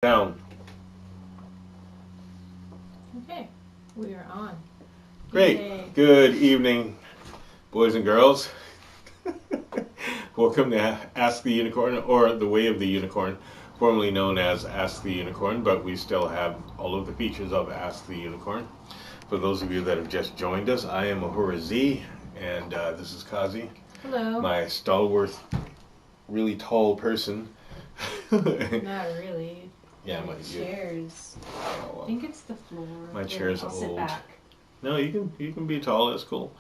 Down. Okay, we are on. Great. Yay. Good evening, boys and girls. Welcome to Ask the Unicorn, or The Way of the Unicorn, formerly known as Ask the Unicorn, but we still have all of the features of Ask the Unicorn. For those of you that have just joined us, I am Ahura Z, and this is Kazi. Hello. My stalwart, really tall person. Not really. Yeah, my chairs. Oh, well. I think it's the floor. My chair's I'll old. sit back. No, you can be tall. That's cool.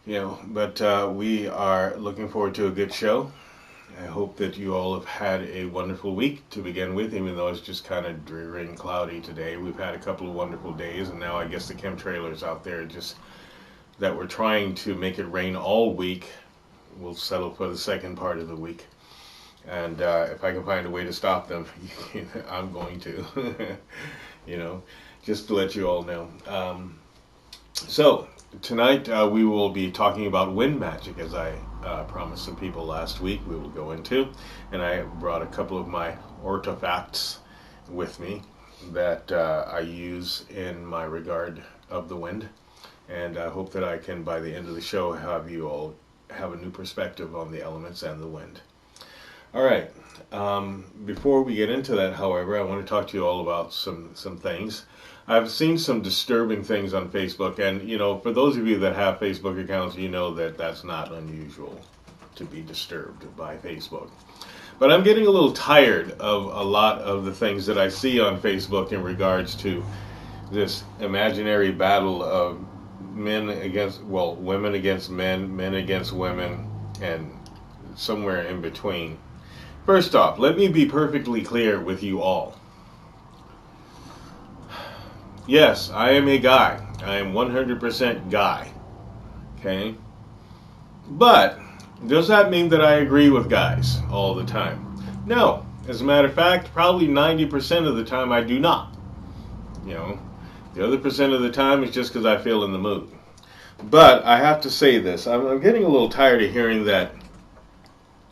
But we are looking forward to a good show. I hope that you all have had a wonderful week to begin with, even though it's just kind of dreary and cloudy today. We've had a couple of wonderful days, and now I guess the chemtrailers out there just that were trying to make it rain all week will settle for the second part of the week. And if I can find a way to stop them, I'm going to, just to let you all know. So tonight we will be talking about wind magic, as I promised some people last week we will go into. And I brought a couple of my artifacts with me that I use in my regard of the wind. And I hope that I can, by the end of the show, have you all have a new perspective on the elements and the wind. All right. Before we get into that, however, I want to talk to you all about some things. I've seen some disturbing things on Facebook, and for those of you that have Facebook accounts, you know that that's not unusual to be disturbed by Facebook. But I'm getting a little tired of a lot of the things that I see on Facebook in regards to this imaginary battle of women against men, men against women, and somewhere in between. First off, let me be perfectly clear with you all. Yes, I am a guy. I am 100% guy. Okay? But does that mean that I agree with guys all the time? No. As a matter of fact, probably 90% of the time I do not. The other percent of the time is just because I feel in the mood. But I have to say this. I'm getting a little tired of hearing that.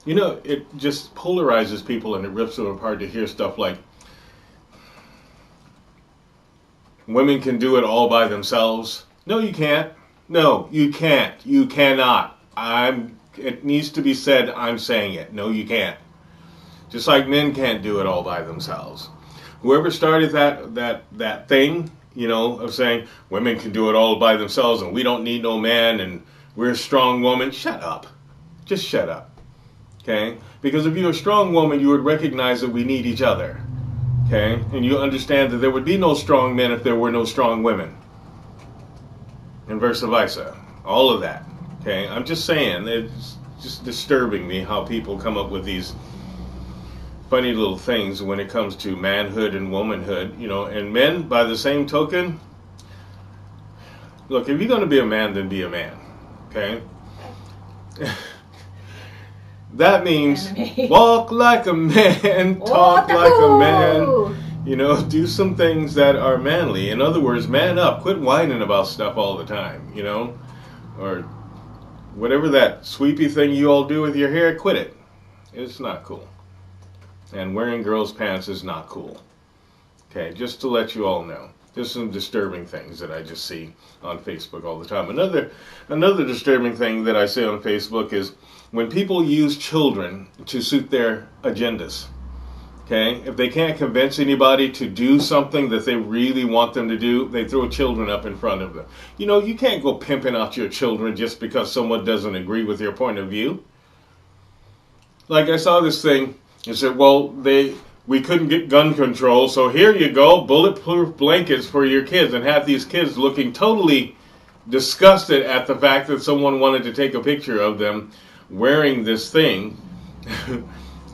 It just polarizes people and it rips them apart to hear stuff like, women can do it all by themselves. No, you can't. No, you can't. You cannot. It needs to be said, I'm saying it. No, you can't. Just like men can't do it all by themselves. Whoever started that thing, of saying women can do it all by themselves and we don't need no man and we're a strong woman, shut up. Just shut up. Okay? Because if you're a strong woman, you would recognize that we need each other. Okay? And you understand that there would be no strong men if there were no strong women. And vice versa. All of that. Okay? I'm just saying, it's just disturbing me how people come up with these funny little things when it comes to manhood and womanhood. And men, by the same token, look, if you're going to be a man, then be a man. Okay? That means walk like a man, talk like a man, do some things that are manly. In other words, man up. Quit whining about stuff all the time, or whatever that sweepy thing you all do with your hair, quit it. It's not cool. And wearing girls' pants is not cool. Okay, just to let you all know. There's some disturbing things that I just see on Facebook all the time. Another disturbing thing that I see on Facebook is when people use children to suit their agendas. Okay? If they can't convince anybody to do something that they really want them to do, they throw children up in front of them. You can't go pimping out your children just because someone doesn't agree with your point of view. Like I saw this thing, it said, we couldn't get gun control, so here you go, bulletproof blankets for your kids, and have these kids looking totally disgusted at the fact that someone wanted to take a picture of them wearing this thing.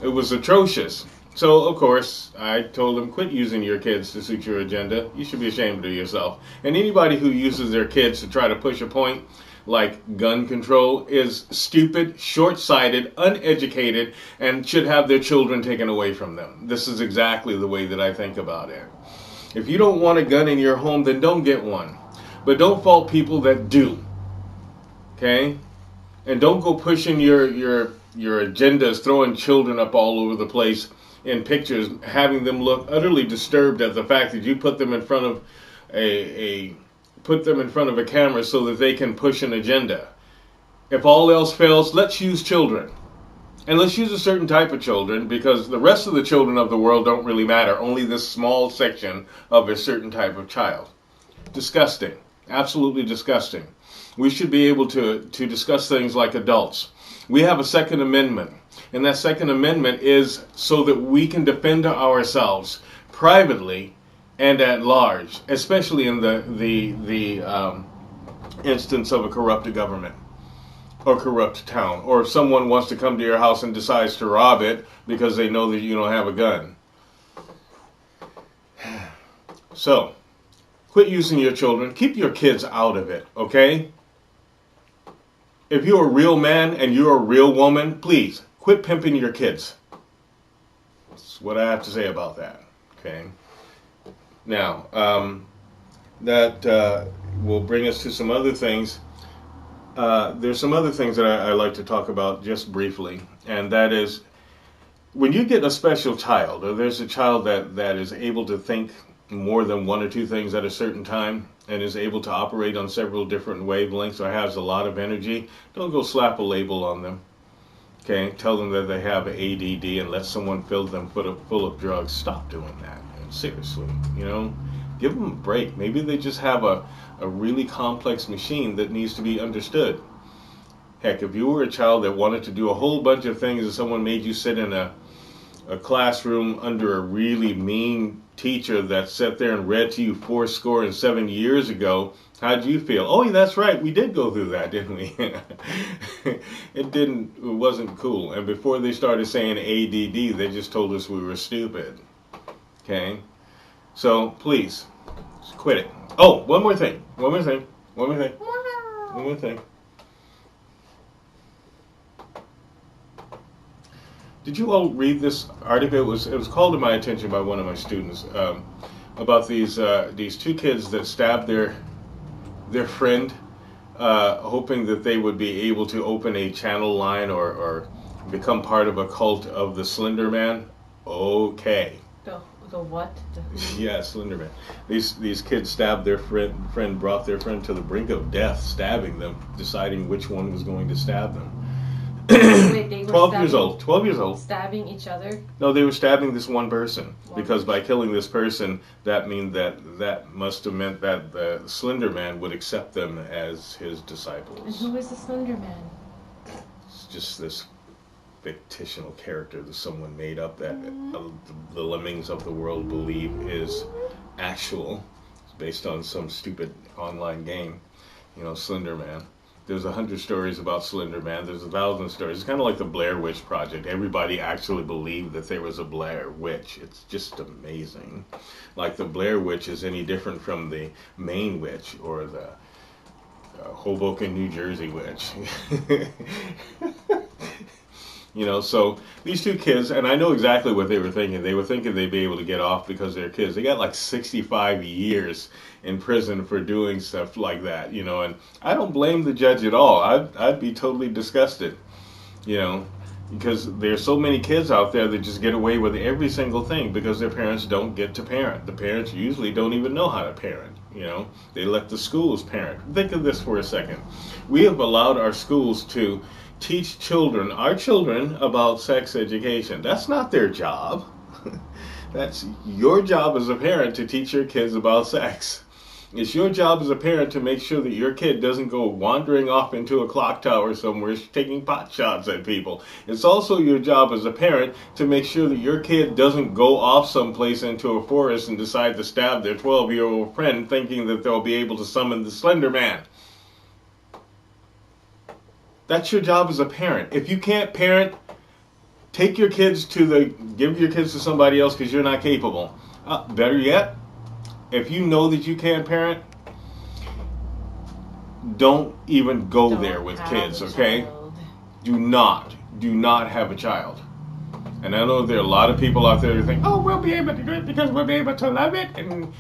It was atrocious. So, of course, I told them, quit using your kids to suit your agenda. You should be ashamed of yourself. And anybody who uses their kids to try to push a point like gun control is stupid, short-sighted, uneducated, and should have their children taken away from them. This is exactly the way that I think about it. If you don't want a gun in your home, then don't get one. But don't fault people that do. Okay? And don't go pushing your agendas, throwing children up all over the place in pictures, having them look utterly disturbed at the fact that you put them in front of a camera so that they can push an agenda. If all else fails, let's use children. And let's use a certain type of children, because the rest of the children of the world don't really matter. Only this small section of a certain type of child. Disgusting. Absolutely disgusting. We should be able to discuss things like adults. We have a Second Amendment. And that Second Amendment is so that we can defend ourselves privately and at large, especially in the instance of a corrupt government or corrupt town, or if someone wants to come to your house and decides to rob it because they know that you don't have a gun. So, quit using your children. Keep your kids out of it, okay? If you're a real man and you're a real woman, please quit pimping your kids. That's what I have to say about that, okay? Now, that will bring us to some other things. There's some other things that I like to talk about just briefly, and that is when you get a special child, or there's a child that is able to think more than one or two things at a certain time and is able to operate on several different wavelengths or has a lot of energy, don't go slap a label on them. Okay, tell them that they have ADD and let someone fill them full of drugs. Stop doing that, man. Seriously, give them a break. Maybe they just have a really complex machine that needs to be understood. Heck, if you were a child that wanted to do a whole bunch of things and someone made you sit in a classroom under a really mean teacher that sat there and read to you 77 years ago, how'd you feel? Oh, that's right, we did go through that, didn't we? It wasn't cool. And before they started saying ADD, they just told us we were stupid. Okay? So, please, just quit it. Oh, one more thing. Did you all read this article? It was called to my attention by one of my students about these two kids that stabbed their friend, hoping that they would be able to open a channel line or become part of a cult of the Slender Man. Okay. The what? Yeah, Slender Man. These kids stabbed their friend, brought their friend to the brink of death, stabbing them, deciding which one was going to stab them. Wait, they were 12 years old. Stabbing each other? No, they were stabbing this one person. Because by killing this person, that must have meant that the Slender Man would accept them as his disciples. And who is the Slender Man? It's just this fictional character that someone made up that the lemmings of the world believe is actual. It's based on some stupid online game, Slender Man. There's 100 stories about Slender Man. There's 1,000 stories. It's kind of like the Blair Witch Project. Everybody actually believed that there was a Blair Witch. It's just amazing. Like the Blair Witch is any different from the Maine Witch or the Hoboken, New Jersey Witch. So these two kids, and I know exactly what they were thinking. They were thinking they'd be able to get off because they're kids. They got like 65 years in prison for doing stuff like that, and I don't blame the judge at all. I'd be totally disgusted, because there's so many kids out there that just get away with every single thing because their parents don't get to parent. The parents usually don't even know how to parent, They let the schools parent. Think of this for a second. We have allowed our schools to teach our children about sex education. That's not their job. That's your job as a parent to teach your kids about sex. It's your job as a parent to make sure that your kid doesn't go wandering off into a clock tower somewhere taking pot shots at people. It's also your job as a parent to make sure that your kid doesn't go off someplace into a forest and decide to stab their 12-year-old friend thinking that they'll be able to summon the Slender Man. That's your job as a parent. If you can't parent, give your kids to somebody else because you're not capable. Better yet, if you know that you can't parent, don't even go there with kids, okay? Do not have a child. And I know there are a lot of people out there who think, oh, we'll be able to do it because we'll be able to love it and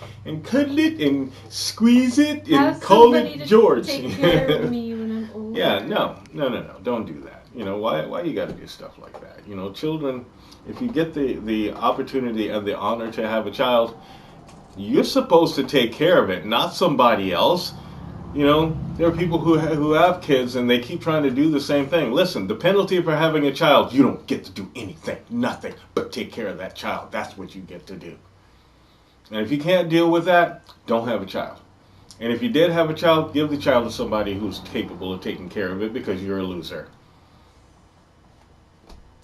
cuddle it and squeeze it and call it George. Take care of me when I'm old. Yeah, no, don't do that. Why you got to do stuff like that? Children if you get the opportunity and the honor to have a child, you're supposed to take care of it, not somebody else. You know, there are people who have kids and they keep trying to do the same thing. Listen, the penalty for having a child, you don't get to do anything, nothing, but take care of that child. That's what you get to do. And if you can't deal with that, don't have a child. And if you did have a child, give the child to somebody who's capable of taking care of it, because you're a loser.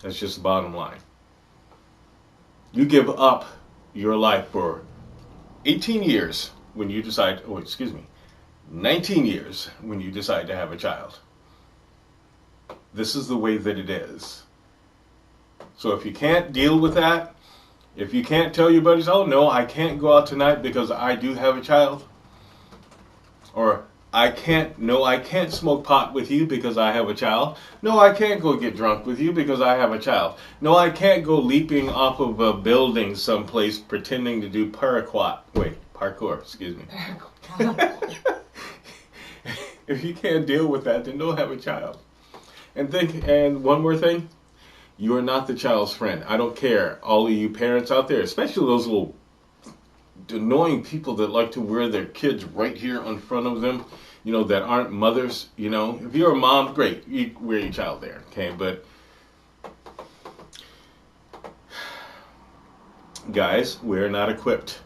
That's just the bottom line. You give up your life for 18 years when you decide, 19 years when you decide to have a child. This is the way that it is. So if you can't deal with that, if you can't tell your buddies, oh no, I can't go out tonight because I do have a child, or I can't smoke pot with you because I have a child. No, I can't go get drunk with you because I have a child. No, I can't go leaping off of a building someplace pretending to do parkour, excuse me. If you can't deal with that, then don't have a child. And one more thing, you are not the child's friend. I don't care, all of you parents out there, especially those little annoying people that like to wear their kids right here in front of them, you know, that aren't mothers. You know, if you're a mom, great, you wear your child there, okay? But guys, we're not equipped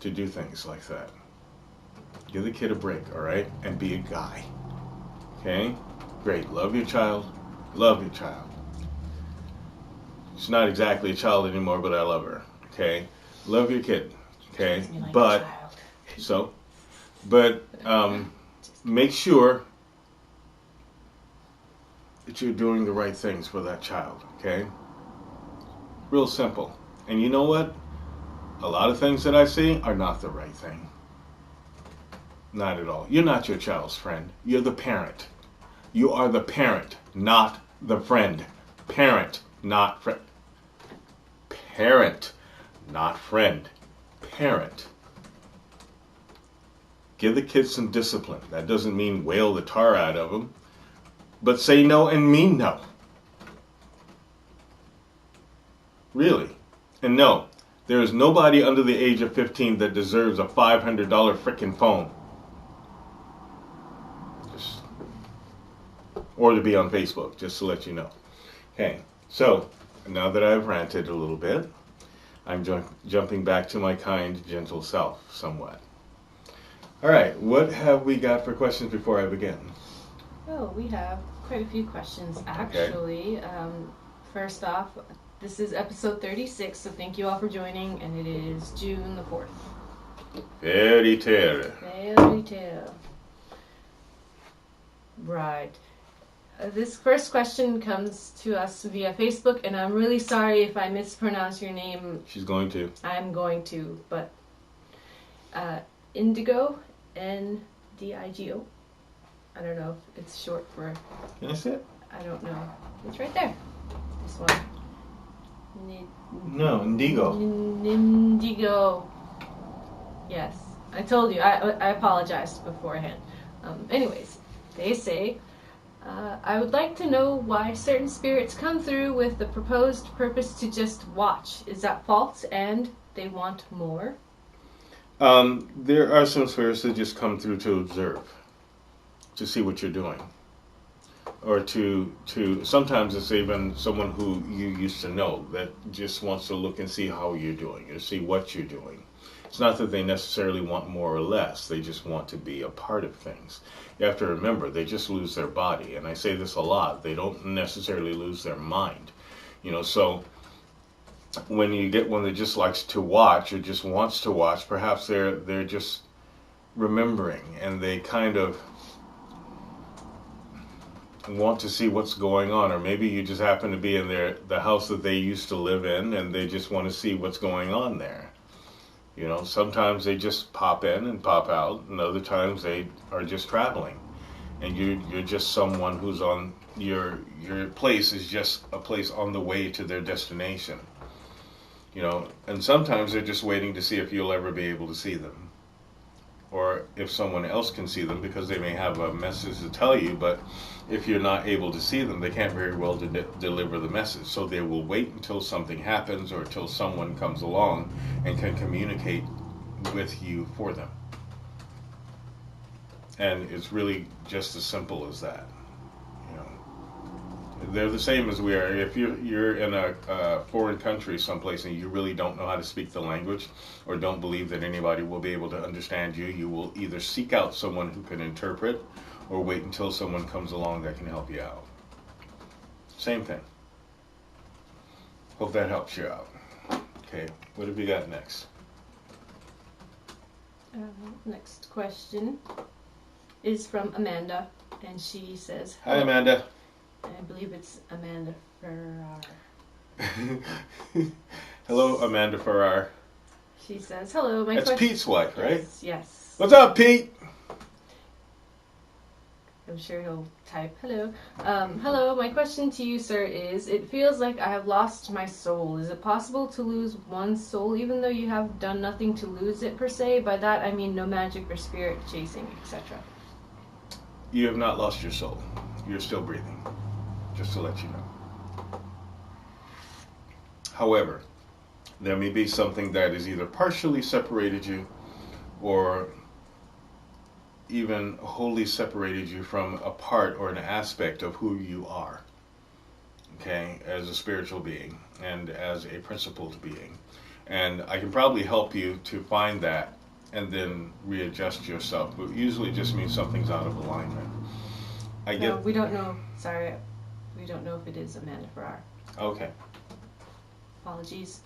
to do things like that. Give the kid a break, all right? And be a guy, okay? Great, love your child, love your child. She's not exactly a child anymore, but I love her, okay? Love your kid, okay? Like but make sure that you're doing the right things for that child, okay? Real simple. And you know what? A lot of things that I see are not the right thing. Not at all. You're not your child's friend. You're the parent. You are the parent, not the friend. Parent, not friend. Parent, not friend. Parent. Give the kids some discipline. That doesn't mean wail the tar out of them, but say no and mean no. Really. And no, there is nobody under the age of 15 that deserves a $500 frickin' phone. Or to be on Facebook, just to let you know. Okay, so now that I've ranted a little bit, I'm jumping back to my kind, gentle self somewhat. All right, what have we got for questions before I begin? Oh, we have quite a few questions, actually. Okay. First off, this is episode 36, so thank you all for joining, and it is June the 4th. Fairy tale. Fairy tale. Right. This first question comes to us via Facebook, and I'm really sorry if I mispronounce your name. She's going to. I'm going to, but Indigo, Ndigo. I don't know if it's short for... Can I see it? I don't know. It's right there. This one. No, Indigo. Indigo. Yes. I told you. I apologized beforehand. Anyways, they say... I would like to know why certain spirits come through with the proposed purpose to just watch. Is that false and they want more? There are some spirits that just come through to observe, to see what you're doing. Or to sometimes it's even someone who you used to know that just wants to look and see how you're doing or see what you're doing. It's not that they necessarily want more or less. They just want to be a part of things. You have to remember, they just lose their body. And I say this a lot. They don't necessarily lose their mind. You know, so when you get one that just likes to watch or just wants to watch, perhaps they're just remembering and they kind of want to see what's going on. Or maybe you just happen to be in the house that they used to live in and they just want to see what's going on there. You know, sometimes they just pop in and pop out, and other times they are just traveling. And you're just someone who's on your place is just a place on the way to their destination. You know, and sometimes they're just waiting to see if you'll ever be able to see them. Or if someone else can see them, because they may have a message to tell you, but if you're not able to see them, they can't very well deliver the message. So they will wait until something happens or until someone comes along and can communicate with you for them. And it's really just as simple as that. You know, they're the same as we are. If you're in a foreign country someplace and you really don't know how to speak the language or don't believe that anybody will be able to understand you, you will either seek out someone who can interpret or wait until someone comes along that can help you out. Same thing. Hope that helps you out. Okay, what have you got next? Next question is from Amanda, and she says, "Hi, Amanda." I believe it's Amanda Farrar. Hello, Amanda Farrar. She says, "Hello, my That's Pete's wife, right? Yes. What's up, Pete?" I'm sure he'll type, hello. Hello, my question to you, sir, is, it feels like I have lost my soul. Is it possible to lose one's soul even though you have done nothing to lose it per se? By that I mean no magic or spirit chasing, etc. You have not lost your soul. You're still breathing, just to let you know. However, there may be something that has either partially separated you or even wholly separated you from a part or an aspect of who you are, okay, as a spiritual being and as a principled being. And I can probably help you to find that and then readjust yourself, but usually it just means something's out of alignment. No, we don't know. Sorry, we don't know if it is Amanda Farrar. Okay. Apologies.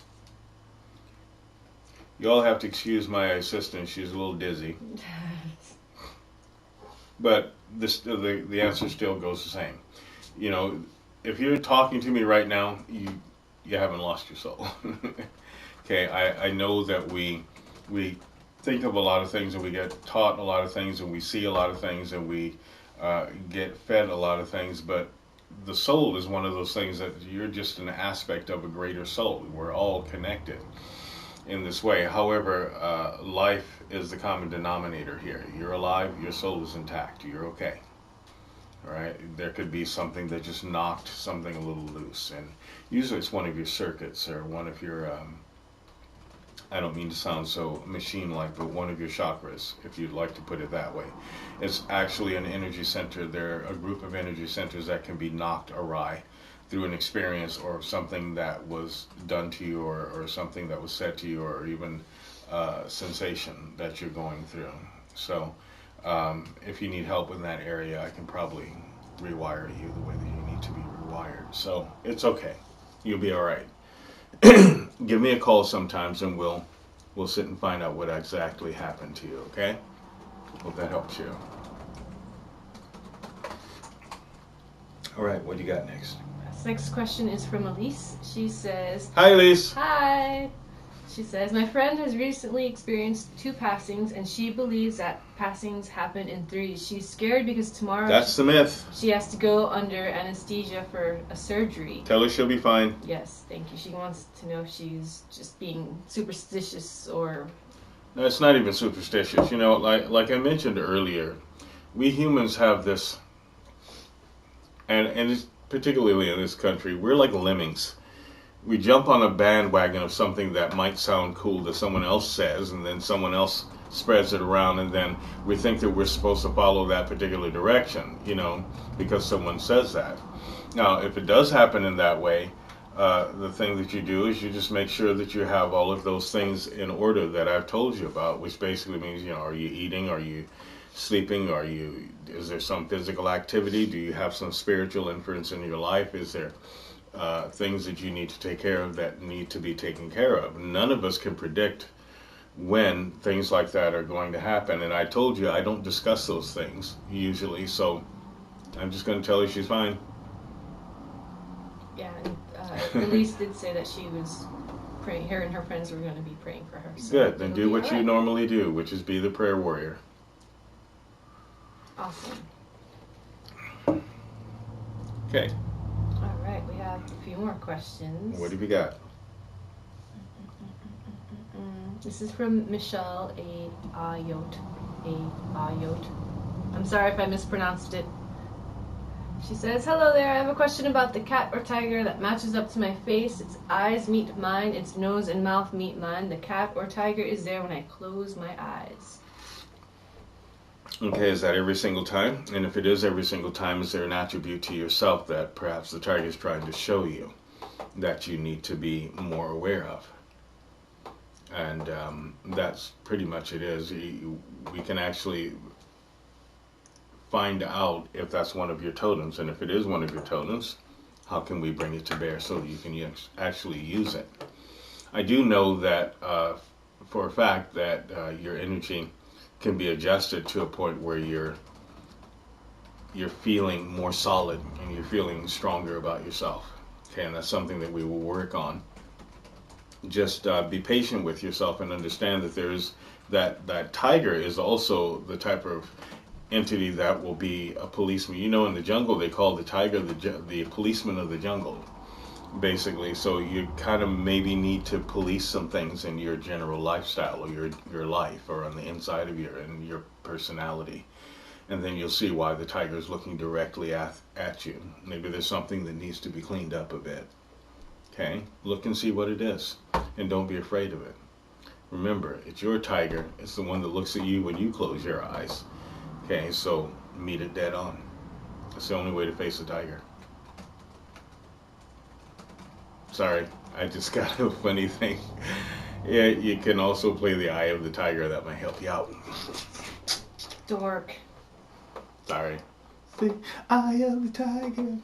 You all have to excuse my assistant. She's a little dizzy. But the answer still goes the same. You know, if you're talking to me right now, you haven't lost your soul. Okay, I know that we think of a lot of things and we get taught a lot of things and we see a lot of things and we get fed a lot of things, but the soul is one of those things that you're just an aspect of a greater soul. We're all connected in this way. However, life is the common denominator here. You're alive, your soul is intact, you're okay. All right? There could be something that just knocked something a little loose, and usually it's one of your circuits or one of your, I don't mean to sound so machine-like, but one of your chakras, if you'd like to put it that way. It's actually an energy center. There are a group of energy centers that can be knocked awry through an experience or something that was done to you or something that was said to you or even sensation that you're going through. So if you need help in that area, I can probably rewire you the way that you need to be rewired. So it's okay. You'll be all right. Give me a call sometimes and we'll sit and find out what exactly happened to you, okay? Hope that helps you. All right, what do you got next? This next question is from Elise. She says, "Hi, Elise." Hi. She says, my friend has recently experienced 2 passings and she believes that passings happen in 3s. She's scared because tomorrow That's the myth. she has to go under anesthesia for a surgery. Tell her she'll be fine. Yes, thank you. She wants to know if she's just being superstitious or... No, it's not even superstitious. You know, like I mentioned earlier, we humans have this, and it's particularly in this country, we're like lemmings. We jump on a bandwagon of something that might sound cool that someone else says, and then someone else spreads it around, and then we think that we're supposed to follow that particular direction, you know, because someone says that. Now, if it does happen in that way, the thing that you do is you just make sure that you have all of those things in order that I've told you about, which basically means, you know, are you eating? Are you sleeping? Is there some physical activity? Do you have some spiritual influence in your life? Is there things that you need to take care of that need to be taken care of? None of us can predict when things like that are going to happen. And I told you I don't discuss those things usually, so I'm just going to tell her she's fine. Yeah, and Elise did say that she was praying, her and her friends were going to be praying for her. So good, then do what you normally do, which is be the prayer warrior. Awesome. Okay. All right, we have a few more questions. What have you got? This is from Michelle Ayot. I'm sorry if I mispronounced it. She says, hello there, I have a question about the cat or tiger that matches up to my face. Its eyes meet mine, its nose and mouth meet mine. The cat or tiger is there when I close my eyes. Okay, is that every single time? And if it is every single time, is there an attribute to yourself that perhaps the tiger is trying to show you that you need to be more aware of? And that's pretty much it is. We can actually find out if that's one of your totems, and if it is one of your totems, how can we bring it to bear so that you can actually use it? I do know that for a fact that your energy can be adjusted to a point where you're feeling more solid and you're feeling stronger about yourself. Okay, and that's something that we will work on. Just be patient with yourself and understand that there's that tiger is also the type of entity that will be a policeman. You know, in the jungle they call the tiger the policeman of the jungle, basically. So you kind of maybe need to police some things in your general lifestyle or your life or on the inside of your personality. And then you'll see why the tiger is looking directly at you. Maybe there's something that needs to be cleaned up a bit. Okay? Look and see what it is. And don't be afraid of it. Remember, it's your tiger. It's the one that looks at you when you close your eyes. Okay, so meet it dead on. That's the only way to face a tiger. Sorry, I just got a funny thing. Yeah, you can also play the eye of the tiger. That might help you out. Dork. Sorry. The eye of the tiger.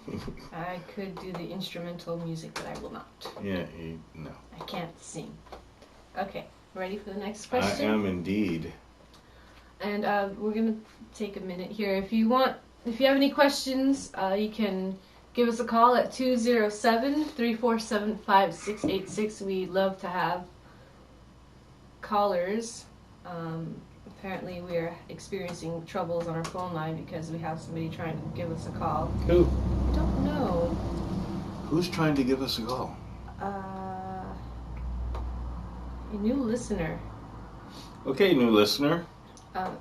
I could do the instrumental music, but I will not. Yeah, no. I can't sing. Okay, ready for the next question? I am indeed. And we're gonna take a minute here. If you have any questions, you can give us a call at 207-347-5686. We love to have callers. Apparently we are experiencing troubles on our phone line because we have somebody trying to give us a call. Who? I don't know. Who's trying to give us a call? A new listener. Okay, new listener.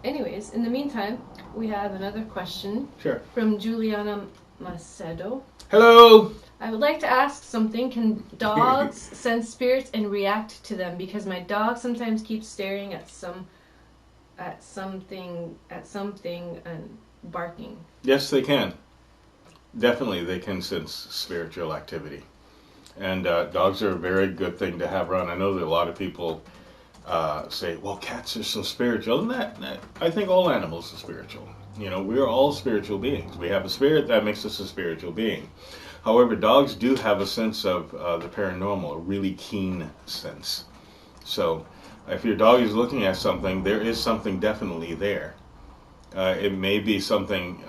Anyways, in the meantime, we have another question. Sure. From Juliana Macedo. Hello. I would like to ask something. Can dogs sense spirits and react to them? Because my dog sometimes keeps staring at something and barking. Yes, they can. Definitely, they can sense spiritual activity. And dogs are a very good thing to have around. I know that a lot of people say, well, cats are so spiritual. And that I think all animals are spiritual. You know, we are all spiritual beings. We have a spirit that makes us a spiritual being. However, dogs do have a sense of the paranormal, a really keen sense. So if your dog is looking at something, there is something definitely there. It may be something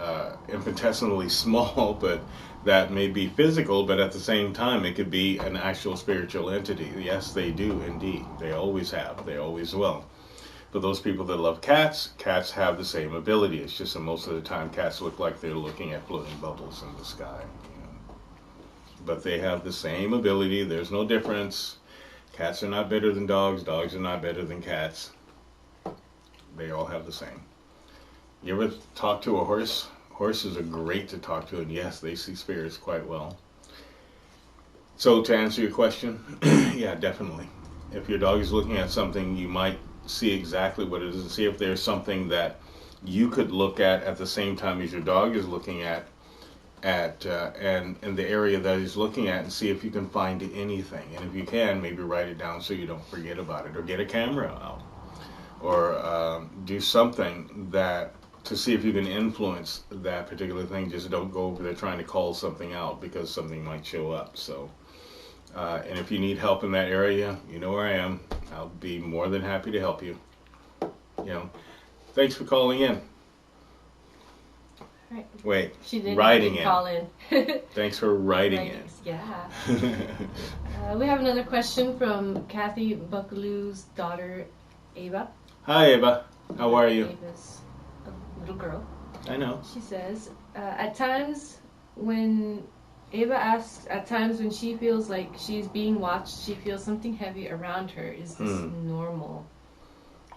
infinitesimally small, but that may be physical, but at the same time, it could be an actual spiritual entity. Yes, they do indeed. They always have. They always will. For those people that love cats, cats have the same ability. It's just that most of the time, cats look like they're looking at floating bubbles in the sky. You know. But they have the same ability. There's no difference. Cats are not better than dogs. Dogs are not better than cats. They all have the same. You ever talk to a horse? Horses are great to talk to, and yes, they see spirits quite well. So to answer your question, yeah, definitely. If your dog is looking at something, you might see exactly what it is and see if there's something that you could look at the same time as your dog is looking at and in the area that he's looking at, and see if you can find anything. And if you can, maybe write it down so you don't forget about it, or get a camera out, or do something that to see if you can influence that particular thing. Just don't go over there trying to call something out, because something might show up. So and if you need help in that area, you know where I am. I'll be more than happy to help you. You know, thanks for calling in. Right. Wait, she didn't writing in. Call in. Thanks for writing in. Yeah. We have another question from Kathy Buckaloo's daughter, Ava. Hi, Ava. How are you? Ava's a little girl. I know. She says, at times when she feels like she's being watched, she feels something heavy around her. Is this normal?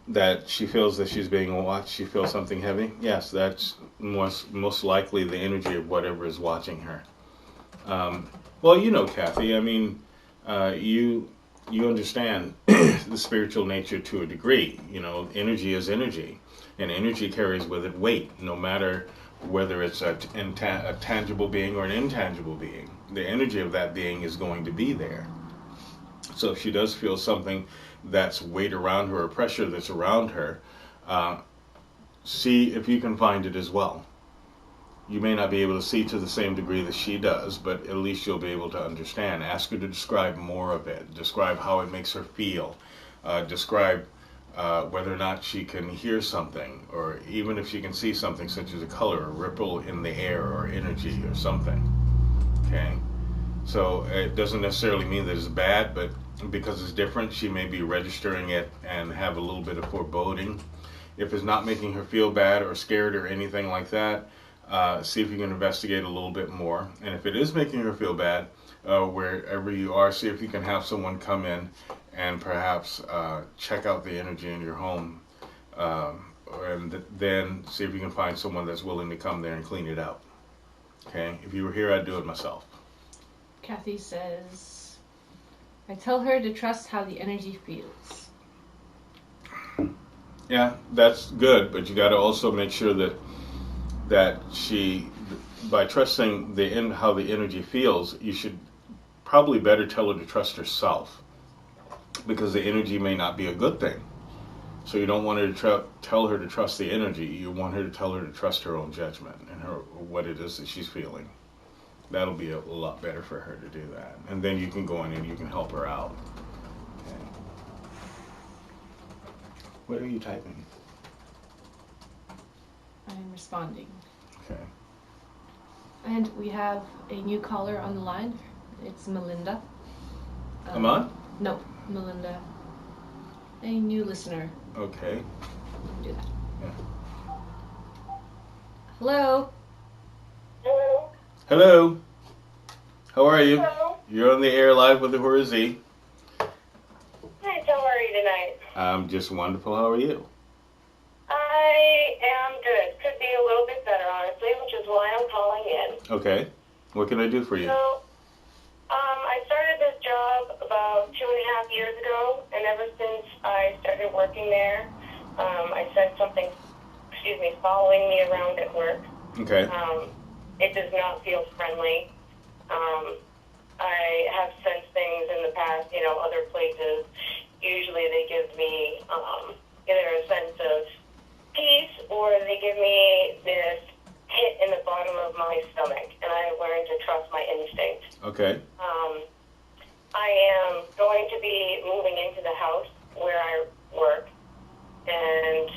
that she feels that she's being watched. She feels something heavy. Yes, that's most likely the energy of whatever is watching her. Well, you know, Kathy. I mean, you understand the spiritual nature to a degree. You know, energy is energy, and energy carries with it weight, no matter whether it's a tangible being or an intangible being. The energy of that being is going to be there. So if she does feel something that's weight around her or pressure that's around her, uh, see if you can find it as well. You may not be able to see to the same degree that she does, but at least you'll be able to understand. Ask her to describe more of it. Describe how it makes her feel. Describe whether or not she can hear something, or even if she can see something such as a color, a ripple in the air, or energy, or something. Okay? So it doesn't necessarily mean that it's bad, but because it's different, she may be registering it and have a little bit of foreboding. If it's not making her feel bad or scared or anything like that, see if you can investigate a little bit more. And if it is making her feel bad, wherever you are, see if you can have someone come in and perhaps check out the energy in your home. And then see if you can find someone that's willing to come there and clean it out. Okay? If you were here, I'd do it myself. Kathy says, I tell her to trust how the energy feels. Yeah, that's good, but you got to also make sure that she, by trusting how the energy feels, you should probably better tell her to trust herself, because the energy may not be a good thing. So you don't want her to tell her to trust the energy. You want her to tell her to trust her own judgment and what it is that she's feeling. That'll be a lot better for her to do that. And then you can go in and you can help her out. Okay. What are you typing? I'm responding. Okay. And we have a new caller on the line. It's Melinda. I'm on? No, Melinda. A new listener. Okay. Do that. Yeah. Hello. Hello. Hello. How are you? Hello. You're on the air live with the Horizzi. Hi, how are you tonight? I'm just wonderful. How are you? I am good. Could be a little bit better, honestly, which is why I'm calling in. Okay. What can I do for you? So, I started this job about 2.5 years ago, and ever since I started working there, I sense something, following me around at work. Okay. It does not feel friendly. I have sensed things in the past, other places. Usually they give me either a sense of peace or they give me this hit in the bottom of my stomach, and I learned to trust my instinct. Okay. I am going to be moving into the house where I work, and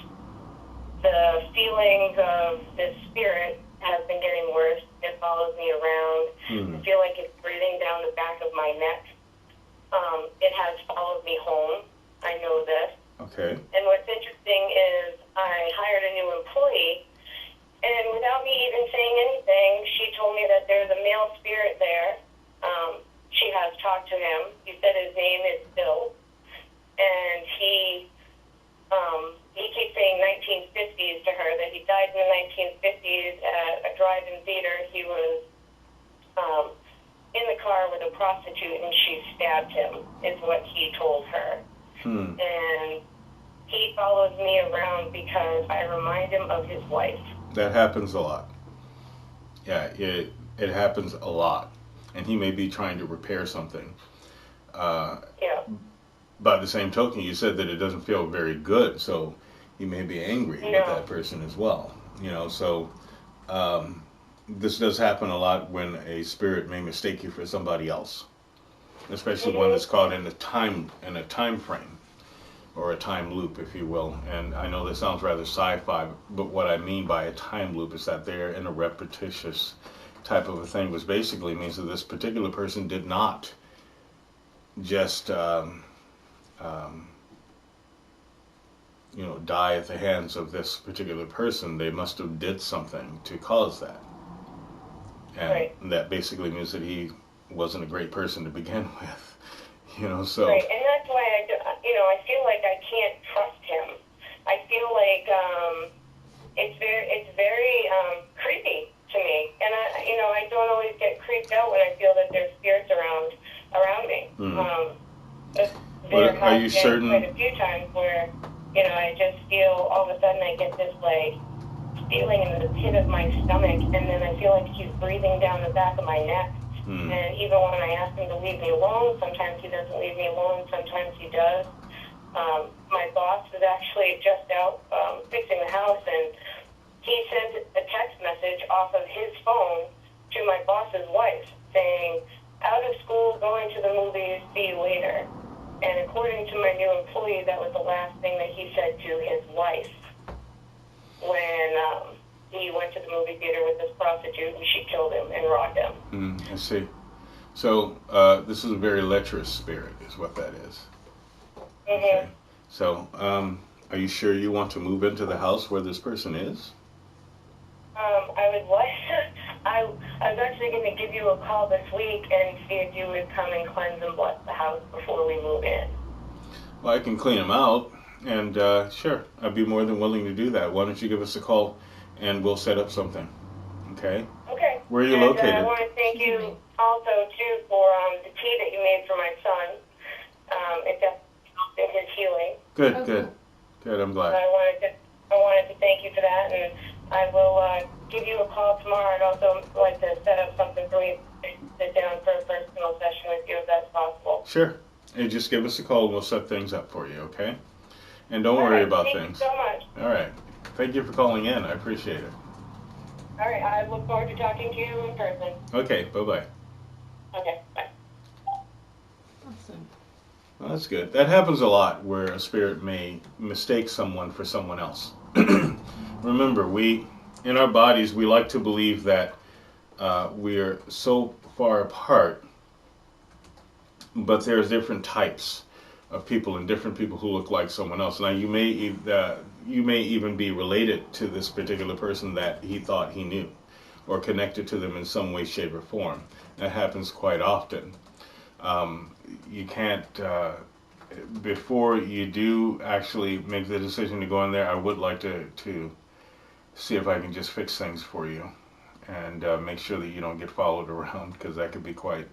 the feelings of this spirit has been getting worse. It follows me around. I feel like it's breathing down the back of my neck. It has followed me home. I know this. Okay. And what's interesting is I hired a new employee, and without me even saying anything, she told me that there's a male spirit there. She has talked to him. He said his name is Bill, and he keeps saying 1950s to her, that he died in the 1950s at a drive-in theater. He was in the car with a prostitute, and she stabbed him, is what he told her. And he follows me around because I remind him of his wife. That happens a lot. Yeah, it happens a lot. And he may be trying to repair something. Yeah. By the same token, you said that it doesn't feel very good, so he may be angry with that person as well. So this does happen a lot when a spirit may mistake you for somebody else, especially one that's caught in a time frame or a time loop, if you will. And I know this sounds rather sci-fi, but what I mean by a time loop is that they're in a repetitious type of a thing, which basically means that this particular person did not just die at the hands of this particular person. They must have did something to cause that. And that basically means that he wasn't a great person to begin with. So. Right, and that's why I feel like I can't trust him. it's very creepy to me, and I don't always get creeped out when I feel that there's spirits around me. There are you has been certain? quite a few times where I just feel all of a sudden I get this like feeling in the pit of my stomach, and then I feel like he's breathing down the back of my neck. And even when I ask him to leave me alone, sometimes he doesn't leave me alone, sometimes he does. My boss was actually just out fixing the house, and he sent a text message off of his phone to my boss's wife saying, "Out of school, going to the movies, see you later." And according to my new employee, that was the last thing that he said to his wife when he went to the movie theater with this prostitute, and she killed him and robbed him. I see. So this is a very lecherous spirit, is what that is. Okay. So, are you sure you want to move into the house where this person is? I would like. I was actually going to give you a call this week and see if you would come and cleanse and bless the house before we move in. Well, I can clean them out, and sure, I'd be more than willing to do that. Why don't you give us a call, and we'll set up something. Okay? Okay. Where are you located? I want to thank you also, too, for the tea that you made for my son. It definitely helped in his healing. Good. I'm glad. I wanted to thank you for that, and I will give you a call tomorrow. I'd also like to set up something for you to sit down for a personal session with you, if that's possible. Sure. Hey, just give us a call and we'll set things up for you, okay? And don't worry about things. Thank you so much. All right. Thank you for calling in. I appreciate it. All right. I look forward to talking to you in person. Okay. Bye-bye. Okay. Bye. Awesome. Well, that's good. That happens a lot where a spirit may mistake someone for someone else. Remember, in our bodies, we like to believe that we are so far apart, but there's different types of people and different people who look like someone else. Now, you may even be related to this particular person that he thought he knew, or connected to them in some way, shape, or form. That happens quite often. You can't, before you do actually make the decision to go in there, I would like to see if I can just fix things for you and make sure that you don't get followed around, because that could be quite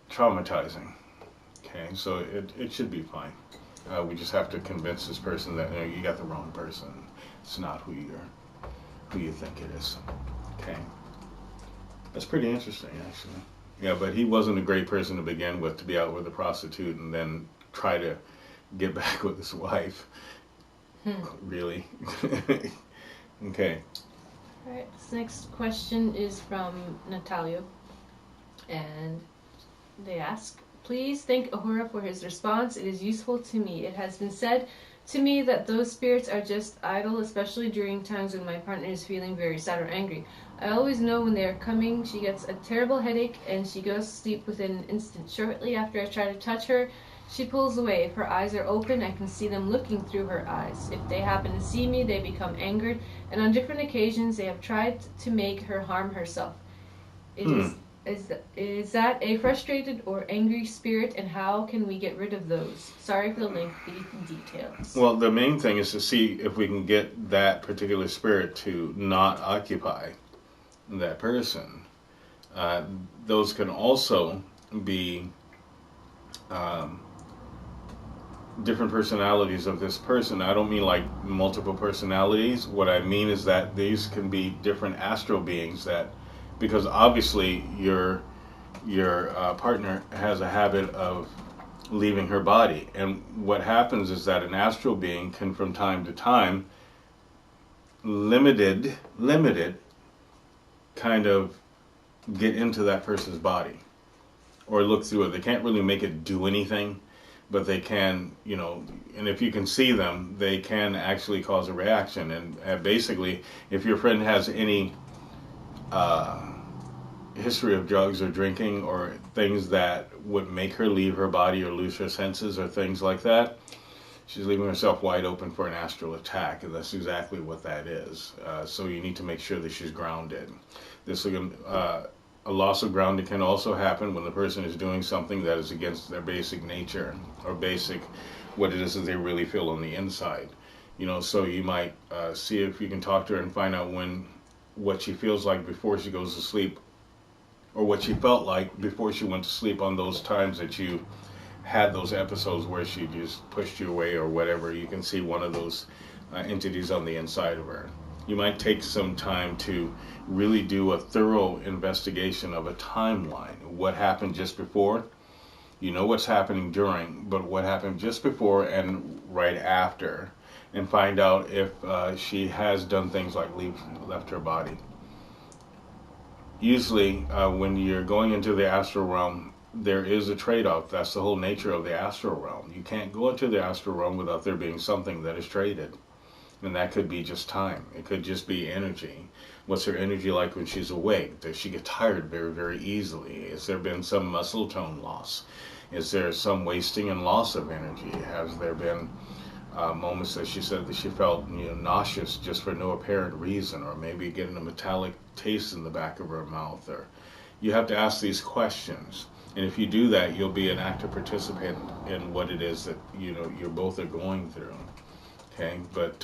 traumatizing. Okay, so it should be fine. We just have to convince this person that you got the wrong person. It's not who you think it is. Okay, that's pretty interesting, actually. Yeah, but he wasn't a great person to begin with, to be out with a prostitute and then try to get back with his wife. Really? Okay. All right, this next question is from Natalia, and they ask, "Please thank Ahura for his response. It is useful to me. It has been said to me that those spirits are just idle, especially during times when my partner is feeling very sad or angry. I always know when they are coming. She gets a terrible headache and she goes to sleep within an instant. Shortly after I try to touch her, she pulls away. If her eyes are open, I can see them looking through her eyes. If they happen to see me, they become angered, and on different occasions they have tried to make her harm herself. Is that a frustrated or angry spirit, and how can we get rid of those? Sorry for the lengthy details." Well, the main thing is to see if we can get that particular spirit to not occupy that person. Those can also be different personalities of this person. I don't mean like multiple personalities. What I mean is that these can be different astral beings that, because obviously your partner has a habit of leaving her body, and what happens is that an astral being can from time to time limited kind of get into that person's body or look through it. They can't really make it do anything, but they can, and if you can see them, they can actually cause a reaction. And basically, if your friend has any history of drugs or drinking or things that would make her leave her body or lose her senses or things like that, she's leaving herself wide open for an astral attack, and that's exactly what that is. So you need to make sure that she's grounded. A loss of grounding can also happen when the person is doing something that is against their basic nature or basic what it is that they really feel on the inside. So you might see if you can talk to her and find out what she feels like before she goes to sleep, or what she felt like before she went to sleep on those times that you had those episodes where she just pushed you away or whatever. You can see one of those entities on the inside of her. You might take some time to really do a thorough investigation of a timeline. What happened just before? You know what's happening during, but what happened just before and right after, and find out if she has done things like left her body. Usually, when you're going into the astral realm, there is a trade-off. That's the whole nature of the astral realm. You can't go into the astral realm without there being something that is traded. And that could be just time. It could just be energy. What's her energy like when she's awake? Does she get tired very, very easily? Has there been some muscle tone loss? Is there some wasting and loss of energy? Has there been moments that she said that she felt nauseous just for no apparent reason, or maybe getting a metallic taste in the back of her mouth? Or you have to ask these questions. And if you do that, you'll be an active participant in what it is that you both are going through. Okay, but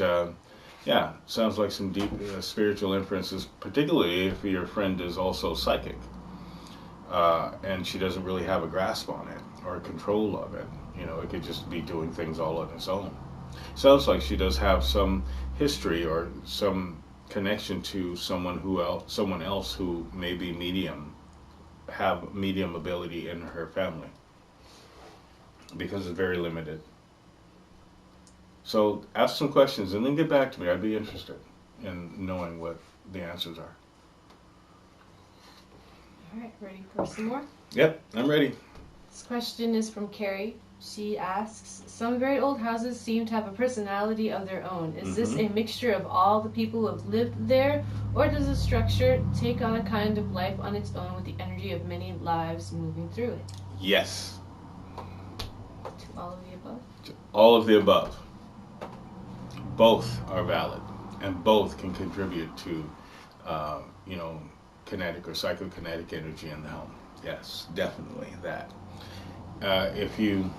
yeah, sounds like some deep spiritual inferences, particularly if your friend is also psychic, and she doesn't really have a grasp on it or control of it. It could just be doing things all on its own. Sounds like she does have some history or some connection to someone else who may be have medium ability in her family, because it's very limited. So ask some questions and then get back to me. I'd be interested in knowing what the answers are. All right, ready for some more? Yep, I'm ready. This question is from Kerry. She asks, some very old houses seem to have a personality of their own. Is this a mixture of all the people who have lived there, or does the structure take on a kind of life on its own with the energy of many lives moving through it? Yes. To all of the above? To all of the above. Both are valid, and both can contribute to, kinetic or psychokinetic energy in the home. Yes, definitely that. If you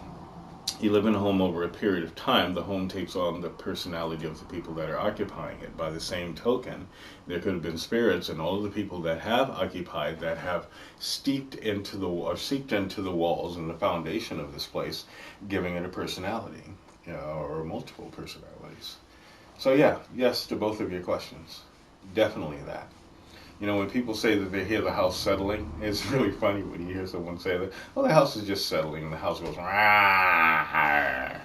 live in a home over a period of time, the home takes on the personality of the people that are occupying it. By the same token, there could have been spirits and all of the people that have occupied that have seeped into the walls and the foundation of this place, giving it a personality, or multiple personalities. So yeah, yes to both of your questions. Definitely that. When people say that they hear the house settling, it's really funny when you hear someone say that, oh, the house is just settling, and the house goes, rah.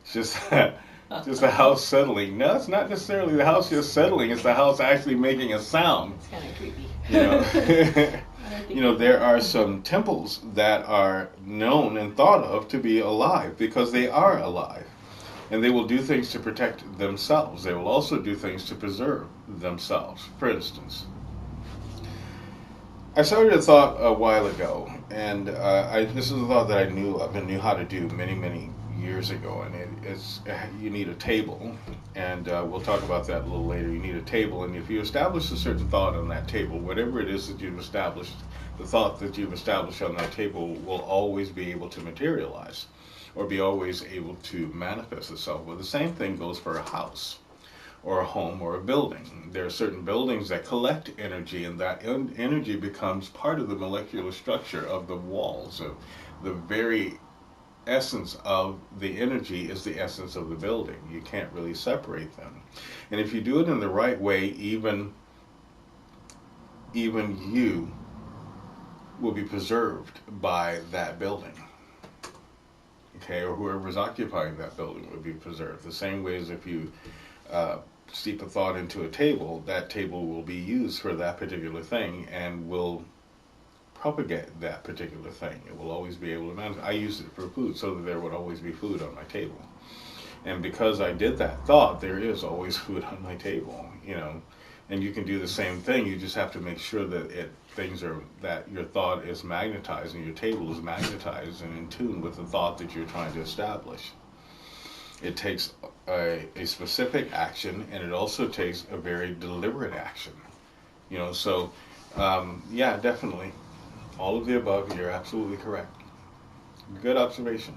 It's just the house settling. No, it's not necessarily the house just settling, it's the house actually making a sound. It's kind of creepy. There are some temples that are known and thought of to be alive because they are alive. And they will do things to protect themselves. They will also do things to preserve themselves. For instance, I started a thought a while ago, and this is a thought that I knew how to do many, many years ago, and it's you need a table, and we'll talk about that a little later. You need a table, and if you establish a certain thought on that table, whatever it is that you've established, the thought that you've established on that table will always be able to materialize, or be always able to manifest itself. Well, the same thing goes for a house, or a home, or a building. There are certain buildings that collect energy, and that energy becomes part of the molecular structure of the walls. Of the very essence of the energy is the essence of the building. You can't really separate them. And if you do it in the right way, even you will be preserved by that building. Okay, or whoever's occupying that building will be preserved. The same way as if you steep a thought into a table, that table will be used for that particular thing and will propagate that particular thing. It will always be able to manage. I used it for food so that there would always be food on my table. And because I did that thought, there is always food on my table, And you can do the same thing. You just have to make sure that that your thought is magnetized and your table is magnetized and in tune with the thought that you're trying to establish. It takes a specific action, and it also takes a very deliberate action. So yeah, definitely. All of the above, you're absolutely correct. Good observation.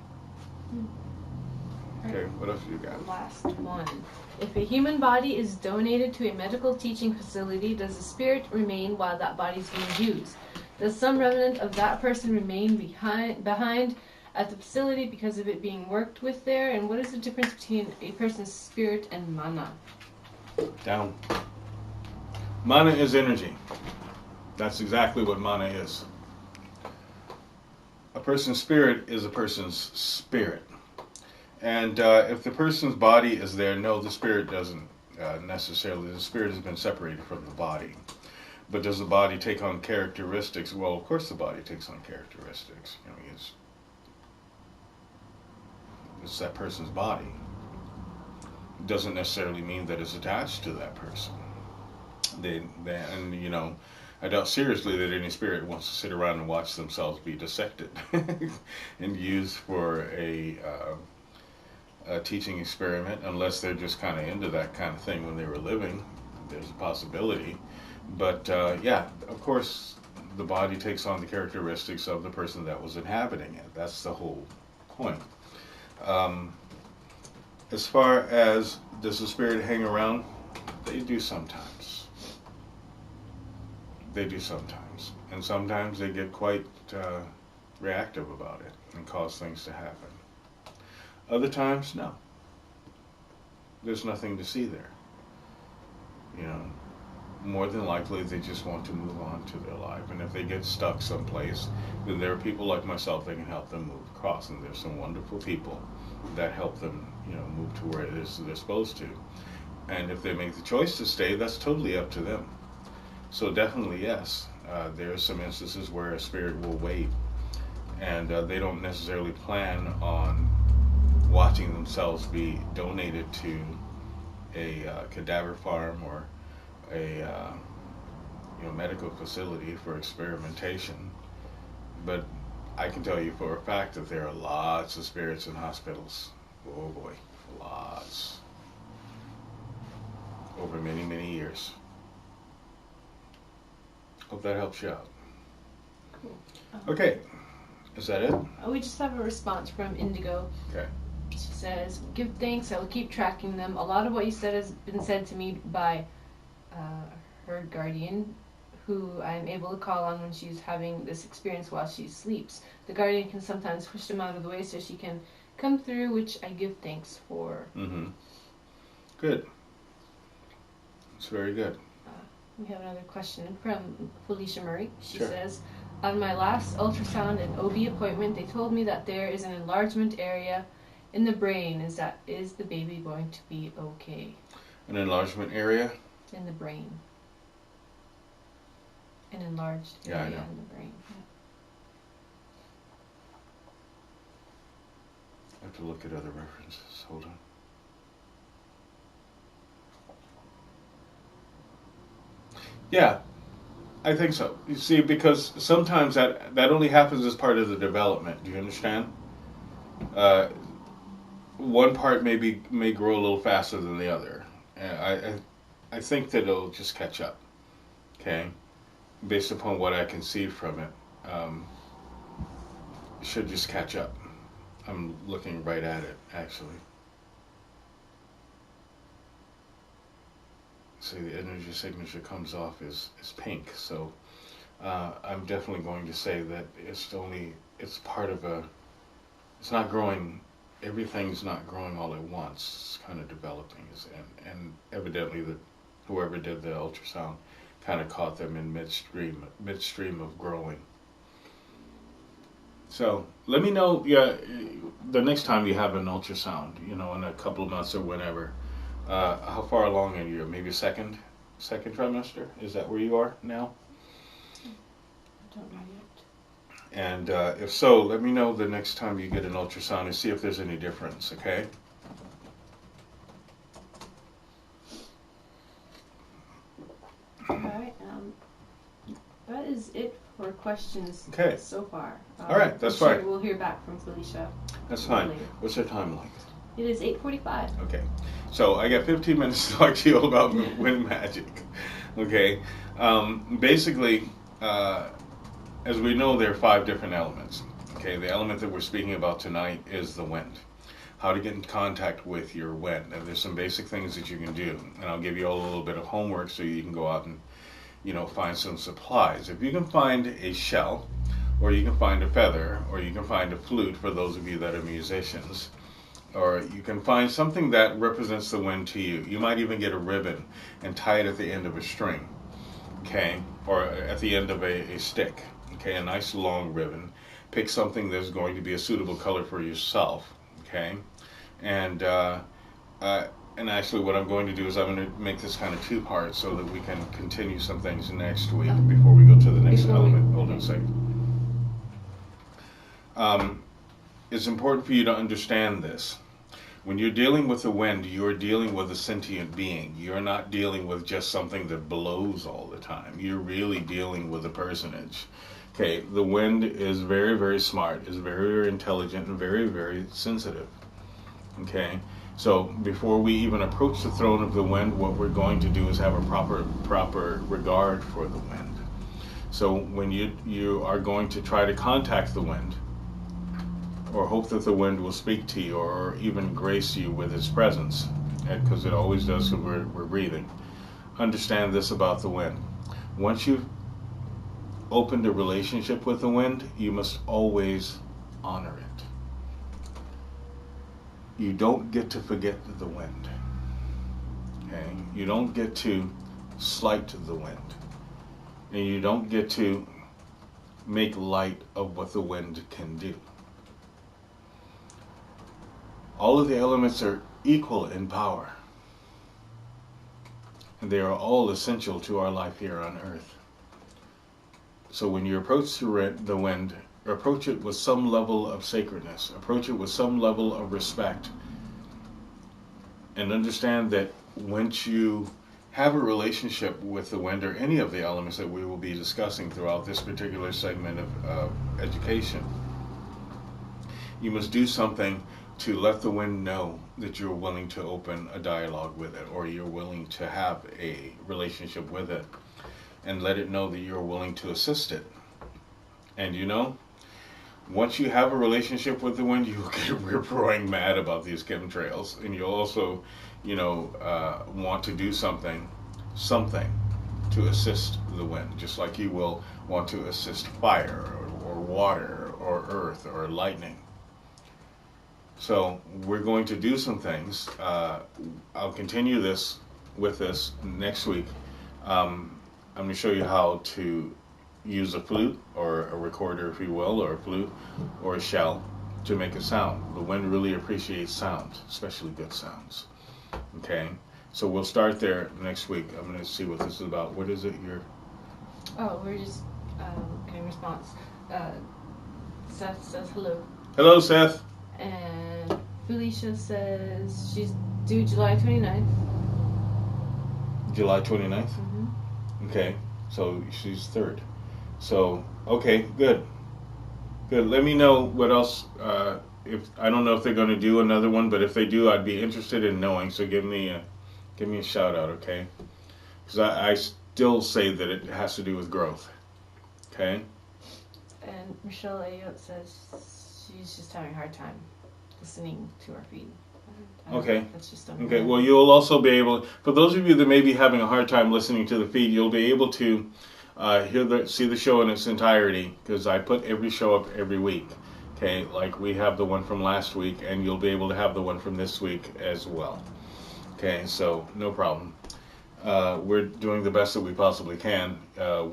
All Okay, what else you got? Last one. If a human body is donated to a medical teaching facility, does the spirit remain while that body is being used? Does some remnant of that person remain behind at the facility because of it being worked with there? And what is the difference between a person's spirit and mana? Down. Mana is energy. That's exactly what mana is. A person's spirit is a person's spirit. And if the person's body is there, no, the spirit doesn't necessarily. The spirit has been separated from the body. But does the body take on characteristics? Well, of course the body takes on characteristics. You know, it's that person's body. It doesn't necessarily mean that it's attached to that person. And you know, I doubt seriously that any spirit wants to sit around and watch themselves be dissected and used for a teaching experiment, unless they're just kind of into that kind of thing when they were living. There's a possibility. But yeah, of course, the body takes on the characteristics of the person that was inhabiting it. That's the whole point. As far as does the spirit hang around, they do sometimes. They do sometimes. And sometimes they get quite reactive about it and cause things to happen. Other times, no. There's nothing to see there. You know, more than likely they just want to move on to their life. And if they get stuck someplace, then there are people like myself that can help them move across. And there's some wonderful people that help them, you know, move to where it is they're supposed to. And if they make the choice to stay, that's totally up to them. So definitely, yes, there are some instances where a spirit will wait. And they don't necessarily plan on watching themselves be donated to a cadaver farm or a medical facility for experimentation. But I can tell you for a fact that there are lots of spirits in hospitals. Oh boy, lots. Over many, many years. Hope that helps you out. Cool. Okay, is that it? We just have a response from Indigo. Okay. She says, give thanks, I will keep tracking them. A lot of what you said has been said to me by her guardian, who I'm able to call on when she's having this experience while she sleeps. The guardian can sometimes push them out of the way so she can come through, which I give thanks for. Mm-hmm. Good. It's very good. We have another question from Felicia Murray. She Sure. says, on my last ultrasound and OB appointment, they told me that there is an enlargement area in the brain. Is the baby going to be okay? An enlargement area? In the brain. An enlarged Yeah, I area know. in the brain. I have to look at other references. Hold on. Yeah, I think so. You see, because sometimes that only happens as part of the development. Do you understand? One part may grow a little faster than the other. I think that it'll just catch up. Okay, based upon what I can see from it, it should just catch up. I'm looking right at it, actually. See, the energy signature comes off is pink, so I'm definitely going to say that it's part of it's not growing, everything's not growing all at once, it's kind of developing, and evidently whoever did the ultrasound kind of caught them in midstream of growing. So let me know, the next time you have an ultrasound, in a couple of months or whenever. How far along are you? Maybe second trimester? Is that where you are now? I don't know yet. And if so, let me know the next time you get an ultrasound and see if there's any difference, okay? Alright, that is it for questions so far. Alright, that's I'm fine. sure we'll hear back from Felicia. That's fine. later. What's your time like? It is 8:45. Okay, so I got 15 minutes to talk to you about wind magic. Okay, basically, as we know, there are 5 different elements. Okay, the element that we're speaking about tonight is the wind. how to get in contact with your wind. And there's some basic things that you can do. And I'll give you all a little bit of homework so you can go out and, find some supplies. If you can find a shell, or you can find a feather, or you can find a flute for those of you that are musicians, or you can find something that represents the wind to you. You might even get a ribbon and tie it at the end of a string, okay, or at the end of a stick, okay, a nice long ribbon. Pick something that's going to be a suitable color for yourself, okay, and actually what I'm going to do is I'm going to make this kind of two parts so that we can continue some things next week before we go to the next element. Hold on a second. It's important for you to understand this. When you're dealing with the wind, you're dealing with a sentient being. You're not dealing with just something that blows all the time. You're really dealing with a personage. Okay, the wind is very, very smart, is very, very intelligent, and very, very sensitive. Okay, so before we even approach the throne of the wind, what we're going to do is have a proper regard for the wind. So when you are going to try to contact the wind, or hope that the wind will speak to you, or even grace you with its presence, because it always does when we're breathing. Understand this about the wind. Once you've opened a relationship with the wind, you must always honor it. You don't get to forget the wind. Okay? You don't get to slight the wind. And you don't get to make light of what the wind can do. All of the elements are equal in power, and they are all essential to our life here on earth. So when you approach the wind, approach it with some level of sacredness, approach it with some level of respect, and understand that once you have a relationship with the wind or any of the elements that we will be discussing throughout this particular segment of education, you must do something to let the wind know that you're willing to open a dialogue with it, or you're willing to have a relationship with it, and let it know that you're willing to assist it. And once you have a relationship with the wind, you'll get rip-roaring mad about these chemtrails, and you'll also, want to do something to assist the wind, just like you will want to assist fire, or water, or earth, or lightning. So we're going to do some things. I'll continue with this next week. I'm going to show you how to use a flute, or a recorder, if you will, or a flute, or a shell, to make a sound. The wind really appreciates sound, especially good sounds. Okay? So we'll start there next week. I'm going to see what this is about. What is it we're just getting response. Seth says hello. Hello, Seth. And Felicia says she's due July 29th. July 29th? Mm-hmm. Okay, so she's third. So, okay, good. Let me know what else, if I don't know if they're going to do another one, but if they do, I'd be interested in knowing, so give me a shout out, okay? Because I still say that it has to do with growth, okay? And Michelle Ayotte says she's just having a hard time listening to our feed. Okay. That's just okay. Well, you'll also be able, for those of you that may be having a hard time listening to the feed, you'll be able to see the show in its entirety, because I put every show up every week. Okay, like we have the one from last week, and you'll be able to have the one from this week as well. Okay, so no problem. We're doing the best that we possibly can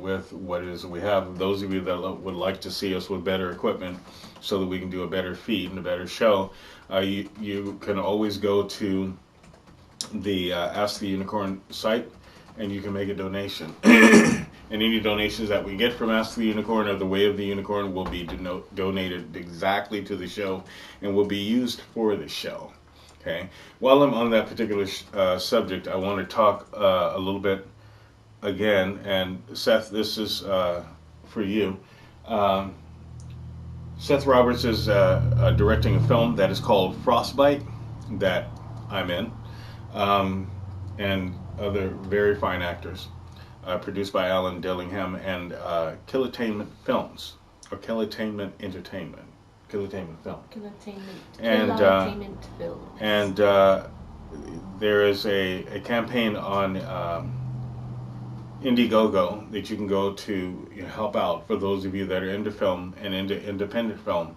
with what it is that we have. Those of you that would like to see us with better equipment so that we can do a better feed and a better show, you can always go to the Ask the Unicorn site, and you can make a donation. And any donations that we get from Ask the Unicorn or the Way of the Unicorn will be donated exactly to the show and will be used for the show. Okay. While I'm on that particular subject, I want to talk a little bit again. And Seth, this is for you. Seth Roberts is directing a film that is called Frostbite, that I'm in, and other very fine actors. Produced by Alan Dillingham and Killatainment Films, or Killatainment Entertainment. Killertainment film. Killertainment film. And there is a campaign on Indiegogo that you can go to help out for those of you that are into film and into independent film.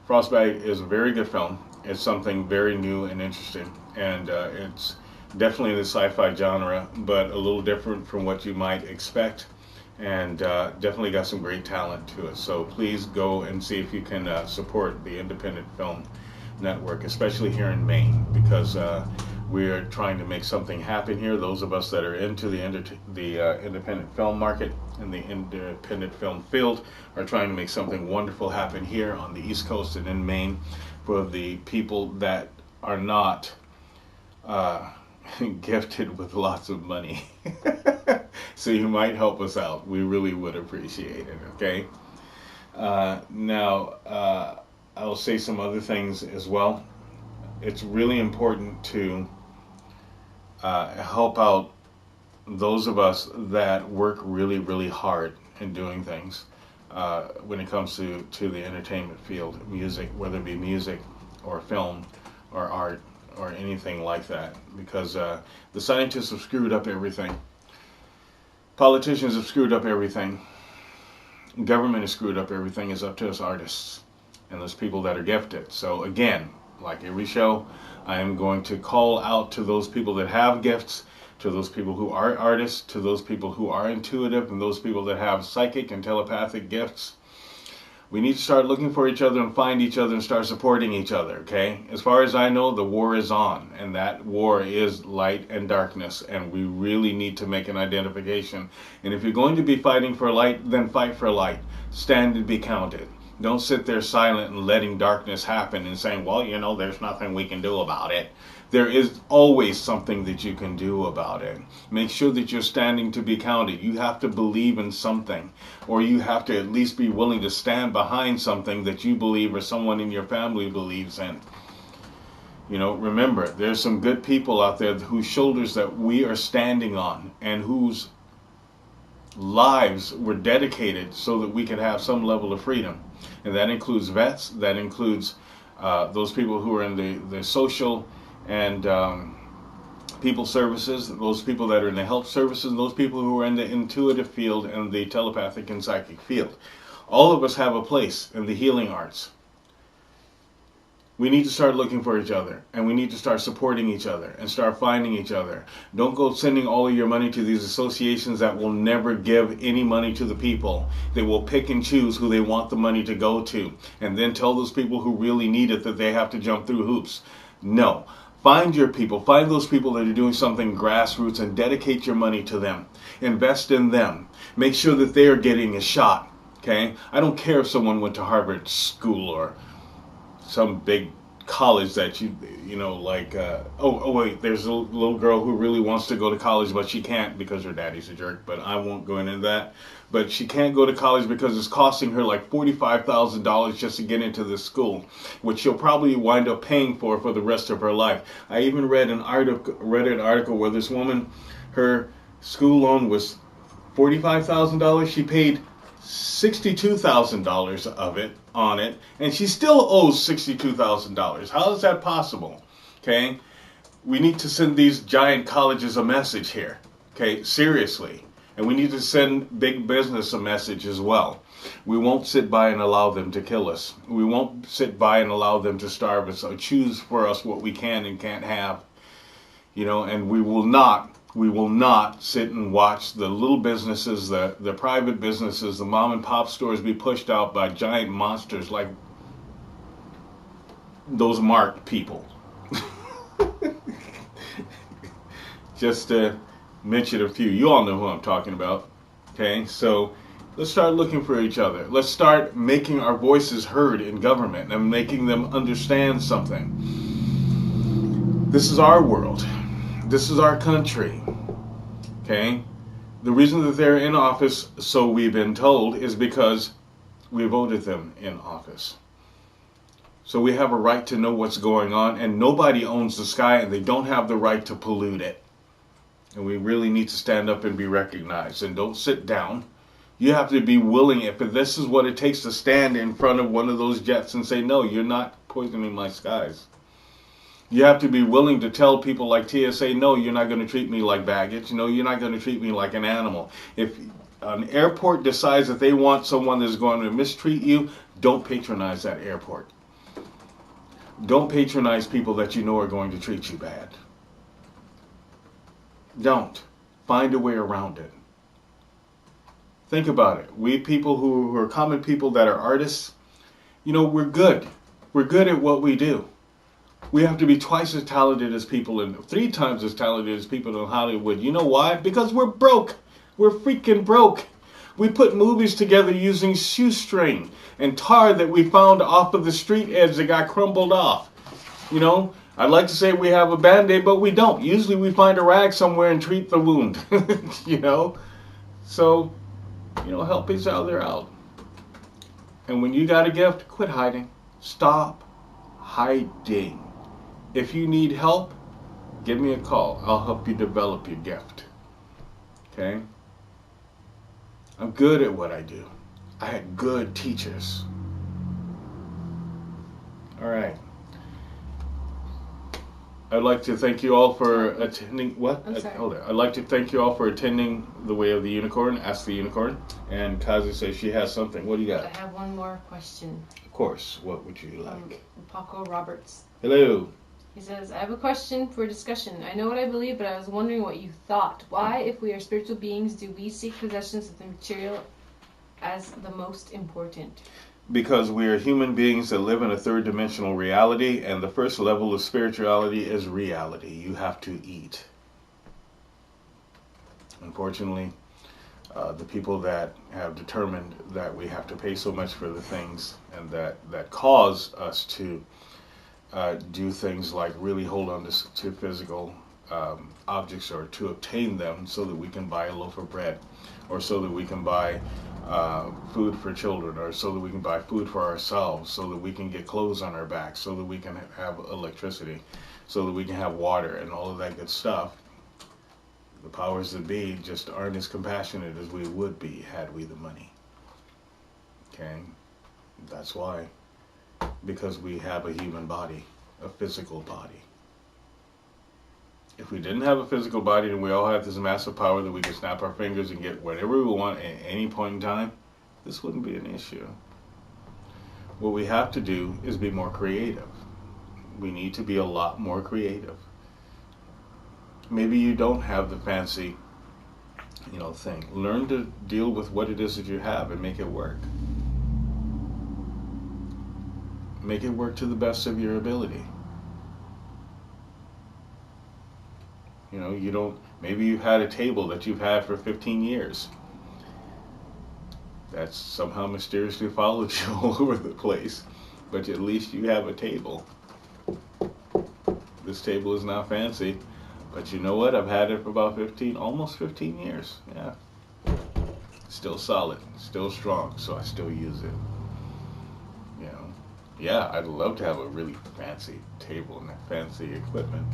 Frostbite is a very good film. It's something very new and interesting, and it's definitely in the sci-fi genre, but a little different from what you might expect, and definitely got some great talent to it. So please go and see if you can support the independent film network, especially here in Maine, because we are trying to make something happen here. Those of us that are into the independent film market and the independent film field are trying to make something wonderful happen here on the East Coast and in Maine for the people that are not gifted with lots of money. So you might help us out. We really would appreciate it, okay? Now, I'll say some other things as well. It's really important to help out those of us that work really, really hard in doing things when it comes to the entertainment field, music, whether it be music or film or art or anything like that, because the scientists have screwed up everything. Politicians have screwed up everything. Government has screwed up everything. It's up to us artists and those people that are gifted. So again, like every show, I am going to call out to those people that have gifts, to those people who are artists, to those people who are intuitive, and those people that have psychic and telepathic gifts. We need to start looking for each other and find each other and start supporting each other, okay? As far as I know, the war is on, and that war is light and darkness, and we really need to make an identification. And if you're going to be fighting for light, then fight for light. Stand and be counted. Don't sit there silent and letting darkness happen and saying, well, there's nothing we can do about it. There is always something that you can do about it. Make sure that you're standing to be counted. You have to believe in something, or you have to at least be willing to stand behind something that you believe or someone in your family believes in. Remember, there's some good people out there whose shoulders that we are standing on and whose lives were dedicated so that we could have some level of freedom. And that includes vets, that includes those people who are in the social and people services, those people that are in the health services, and those people who are in the intuitive field and the telepathic and psychic field. All of us have a place in the healing arts. We need to start looking for each other, and we need to start supporting each other and start finding each other. Don't go sending all of your money to these associations that will never give any money to the people. They will pick and choose who they want the money to go to, and then tell those people who really need it that they have to jump through hoops. No. Find your people. Find those people that are doing something grassroots and dedicate your money to them. Invest in them. Make sure that they are getting a shot. Okay? I don't care if someone went to Harvard School or some big college that wait, there's a little girl who really wants to go to college, but she can't because her daddy's a jerk, but I won't go into that. But she can't go to college because it's costing her like $45,000 just to get into this school, which she'll probably wind up paying for the rest of her life. I even read an article where this woman, her school loan was $45,000. She paid $62,000 of it on it, and she still owes $62,000. How is that possible? Okay, we need to send these giant colleges a message here. Okay, seriously, and we need to send big business a message as well. We won't sit by and allow them to kill us. We won't sit by and allow them to starve us or choose for us what we can and can't have. And we will not sit and watch the little businesses, the private businesses, the mom and pop stores be pushed out by giant monsters like those marked people. Just to mention a few. You all know who I'm talking about. Okay, so let's start looking for each other. Let's start making our voices heard in government and making them understand something. This is our world. This is our country. Okay? The reason that they're in office, so we've been told, is because we voted them in office. So we have a right to know what's going on, and nobody owns the sky, and they don't have the right to pollute it. And we really need to stand up and be recognized. And don't sit down. You have to be willing, if this is what it takes to stand in front of one of those jets and say, no, you're not poisoning my skies. You have to be willing to tell people like TSA, no, you're not going to treat me like baggage. No, you're not going to treat me like an animal. If an airport decides that they want someone that's going to mistreat you, don't patronize that airport. Don't patronize people that you know are going to treat you bad. Don't. Find a way around it. Think about it. We people who are common people that are artists, we're good. We're good at what we do. We have to be twice as talented as people and 3 times as talented as people in Hollywood. You know why? Because we're broke. We're freaking broke. We put movies together using shoestring and tar that we found off of the street edge that got crumbled off. I'd like to say we have a Band-Aid, but we don't. Usually we find a rag somewhere and treat the wound. So, help each other out. And when you got a gift, quit hiding. Stop hiding. If you need help, give me a call. I'll help you develop your gift. Okay? I'm good at what I do. I had good teachers. All right. I'd like to thank you all for attending. What? I'm sorry. Hold on. I'd like to thank you all for attending The Way of the Unicorn. Ask the Unicorn. And Kazi says she has something. What do you got? I have one more question. Of course. What would you like? Paco Roberts. Hello. He says, I have a question for discussion. I know what I believe, but I was wondering what you thought. Why, if we are spiritual beings, do we seek possessions of the material as the most important? Because we are human beings that live in a third-dimensional reality, and the first level of spirituality is reality. You have to eat. Unfortunately, the people that have determined that we have to pay so much for the things and that cause us to do things like really hold on to physical objects or to obtain them so that we can buy a loaf of bread or so that we can buy food for children or so that we can buy food for ourselves, so that we can get clothes on our backs, so that we can have electricity, so that we can have water and all of that good stuff. The powers that be just aren't as compassionate as we would be had we the money. Okay? That's why. Because we have a human body, a physical body. If we didn't have a physical body and we all had this massive power that we could snap our fingers and get whatever we want at any point in time, this wouldn't be an issue. What we have to do is be more creative. We need to be a lot more creative. Maybe you don't have the fancy, thing. Learn to deal with what it is that you have and make it work. Make it work to the best of your ability. Maybe you've had a table that you've had for 15 years. That's somehow mysteriously followed you all over the place. But at least you have a table. This table is not fancy. But you know what? I've had it for about almost 15 years. Yeah. Still solid, still strong, so I still use it. Yeah, I'd love to have a really fancy table and fancy equipment.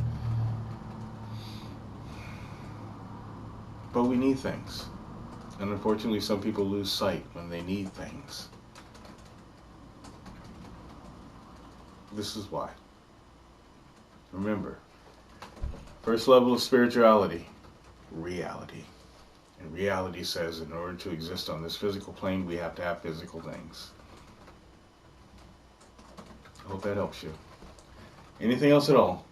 But we need things. And unfortunately, some people lose sight when they need things. This is why. Remember, first level of spirituality, reality. And reality says in order to exist on this physical plane, we have to have physical things. I hope that helps you. Anything else at all?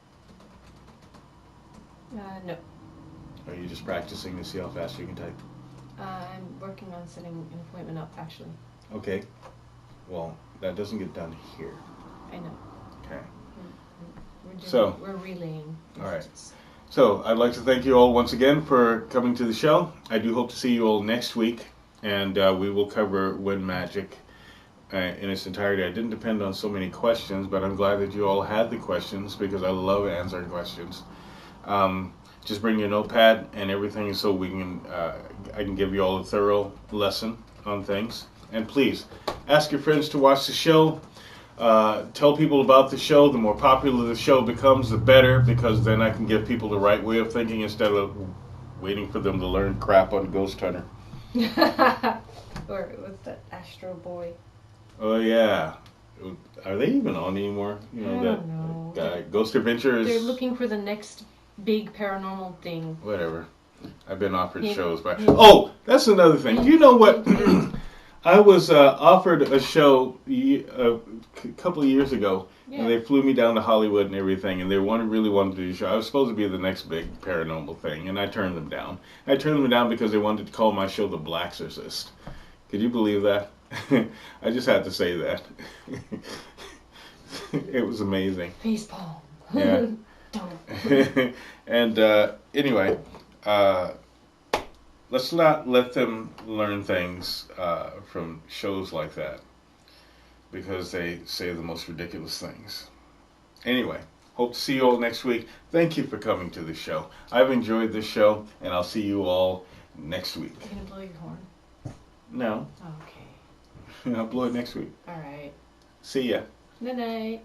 No. Are you just practicing to see how fast you can type? I'm working on setting an appointment up, actually. Okay. Well, that doesn't get done here. I know. Okay. We're relaying. All right. So I'd like to thank you all once again for coming to the show. I do hope to see you all next week, and we will cover Wind Magic in its entirety. I didn't depend on so many questions, but I'm glad that you all had the questions because I love answering questions. Just bring your notepad and everything so we can I can give you all a thorough lesson on things. And please ask your friends to watch the show. Tell people about the show. The more popular the show becomes, the better, because then I can give people the right way of thinking instead of waiting for them to learn crap on Ghost Hunter. Or what's that Astro Boy? Oh yeah. Are they even on anymore? I don't know. Guy, Ghost Adventures. They're looking for the next big paranormal thing. Whatever. I've been offered shows by. Oh, that's another thing. You know what? I was offered a show a couple of years ago, and they flew me down to Hollywood and everything, and they really wanted to do a show. I was supposed to be the next big paranormal thing, and I turned them down. I turned them down because they wanted to call my show The Blaxorcist. Could you believe that? I just had to say that. It was amazing. Facepalm. Yeah. Don't. And anyway, let's not let them learn things from shows like that, because they say the most ridiculous things. Anyway, hope to see you all next week. Thank you for coming to the show. I've enjoyed this show, and I'll see you all next week. Are you going to blow your horn? No. Okay. I'll blow it next week. All right. See ya. Night-night.